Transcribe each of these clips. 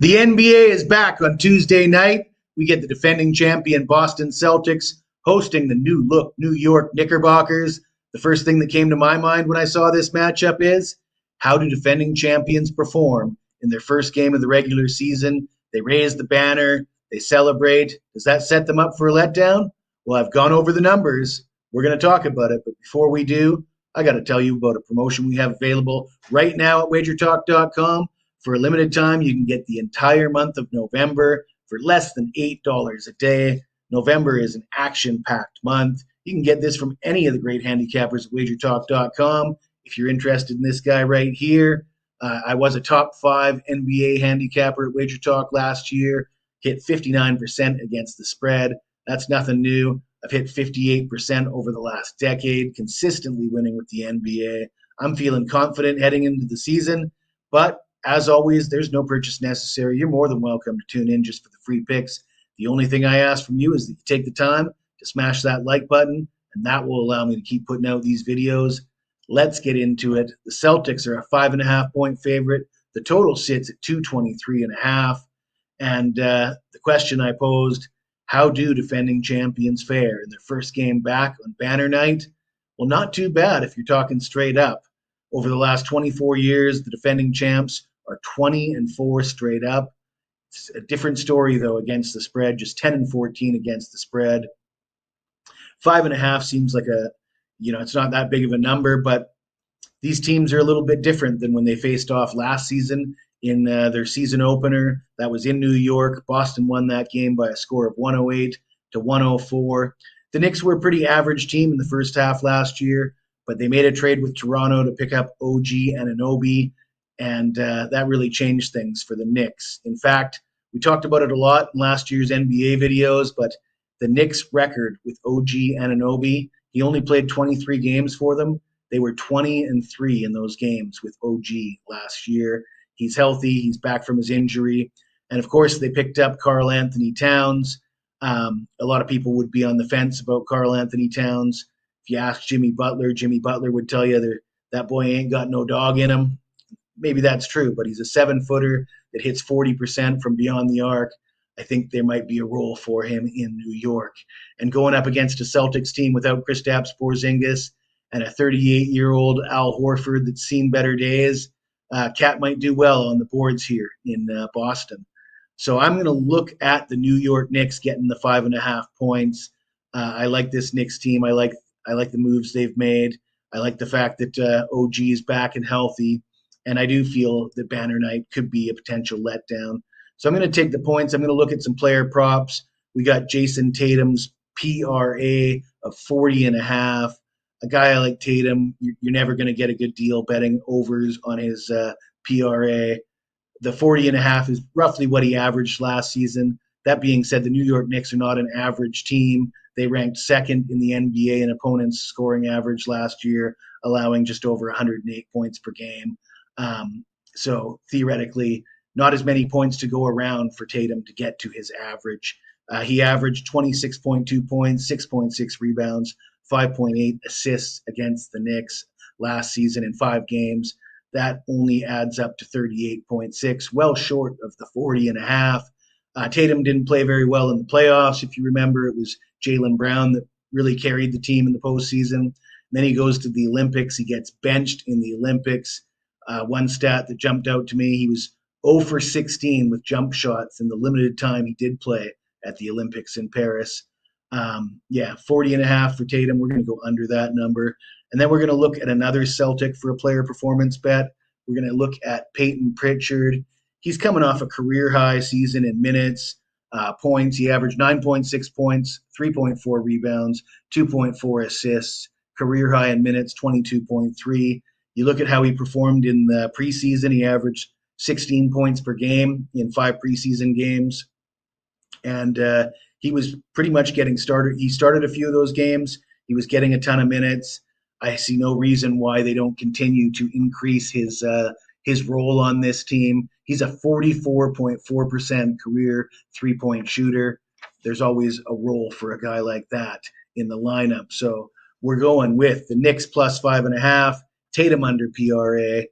The NBA is back on Tuesday night. We get the defending champion Boston Celtics hosting the new look New York Knickerbockers. The first thing that came to my mind when I saw this matchup is, how do defending champions perform in their first game of the regular season? They raise the banner, they celebrate. Does that set them up for a letdown? Well, I've gone over the numbers. We're going to talk about it. But before we do, I got to tell you about a promotion we have available right now at wagertalk.com. For a limited time, you can get the entire month of November for less than $8 a day. November is an action-packed month. You can get this from any of the great handicappers at wagertalk.com. If you're interested in this guy right here, I was a top 5 NBA handicapper at WagerTalk last year, hit 59% against the spread. That's nothing new. I've hit 58% over the last decade, consistently winning with the NBA. I'm feeling confident heading into the season, but as always, there's no purchase necessary. You're more than welcome to tune in just for the free picks. The only thing I ask from you is that you take the time to smash that like button, and that will allow me to keep putting out these videos. Let's get into it. The Celtics are a 5.5-point favorite. The total sits at 223.5. And the question I posed, how do defending champions fare in their first game back on banner night? Well, not too bad if you're talking straight up. Over the last 24 years, the defending champs are 20-4 straight up. It's a different story, though, against the spread, just 10-14 against the spread. 5.5 seems like it's not that big of a number, but these teams are a little bit different than when they faced off last season in their season opener. That was in New York. Boston won that game by a score of 108-104. The Knicks were a pretty average team in the first half last year, but they made a trade with Toronto to pick up OG Anunoby, and that really changed things for the Knicks. In fact, we talked about it a lot in last year's NBA videos, but the Knicks' record with OG Anunoby, he only played 23 games for them. They were 20-3 in those games with OG last year. He's healthy. He's back from his injury. And, of course, they picked up Karl Anthony Towns. A lot of people would be on the fence about Karl Anthony Towns. If you ask Jimmy Butler would tell you that boy ain't got no dog in him. Maybe that's true, but he's a 7-footer that hits 40% from beyond the arc. I think there might be a role for him in New York. And going up against a Celtics team without Kristaps Porzingis and a 38-year-old Al Horford that's seen better days, Cat might do well on the boards here in Boston. So I'm going to look at the New York Knicks getting the 5.5 points. I like this Knicks team. I like the moves they've made. I like the fact that OG is back and healthy. And I do feel that banner night could be a potential letdown. So I'm going to take the points. I'm going to look at some player props. We got Jason Tatum's PRA of 40.5. A guy like Tatum, you're never going to get a good deal betting overs on his PRA. The 40.5 is roughly what he averaged last season. That being said, the New York Knicks are not an average team. They ranked second in the NBA in opponents' scoring average last year, allowing just over 108 points per game. So theoretically, not as many points to go around for Tatum to get to his average. He averaged 26.2 points, 6.6 rebounds, 5.8 assists against the Knicks last season in 5 games. That only adds up to 38.6, well short of the 40.5. Tatum didn't play very well in the playoffs. If you remember, it was Jaylen Brown that really carried the team in the postseason. And then he goes to the Olympics. He gets benched in the Olympics. One stat that jumped out to me, he was 0 for 16 with jump shots in the limited time he did play at the Olympics in Paris. 40.5 for Tatum. We're going to go under that number. And then we're going to look at another Celtic for a player performance bet. We're going to look at Peyton Pritchard. He's coming off a career-high season in minutes, points. He averaged 9.6 points, 3.4 rebounds, 2.4 assists, career-high in minutes, 22.3. You look at how he performed in the preseason. He averaged 16 points per game in 5 preseason games. And he was pretty much getting started. He started a few of those games. He was getting a ton of minutes. I see no reason why they don't continue to increase his role on this team. He's a 44.4% career three-point shooter. There's always a role for a guy like that in the lineup. So we're going with the Knicks plus 5.5, Tatum under PRA,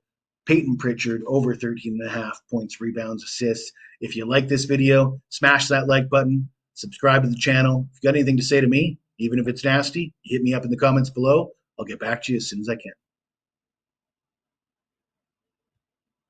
Peyton Pritchard over 13.5 points, rebounds, assists. If you like this video, smash that like button, subscribe to the channel. If you got anything to say to me, even if it's nasty, hit me up in the comments below. I'll get back to you as soon as I can.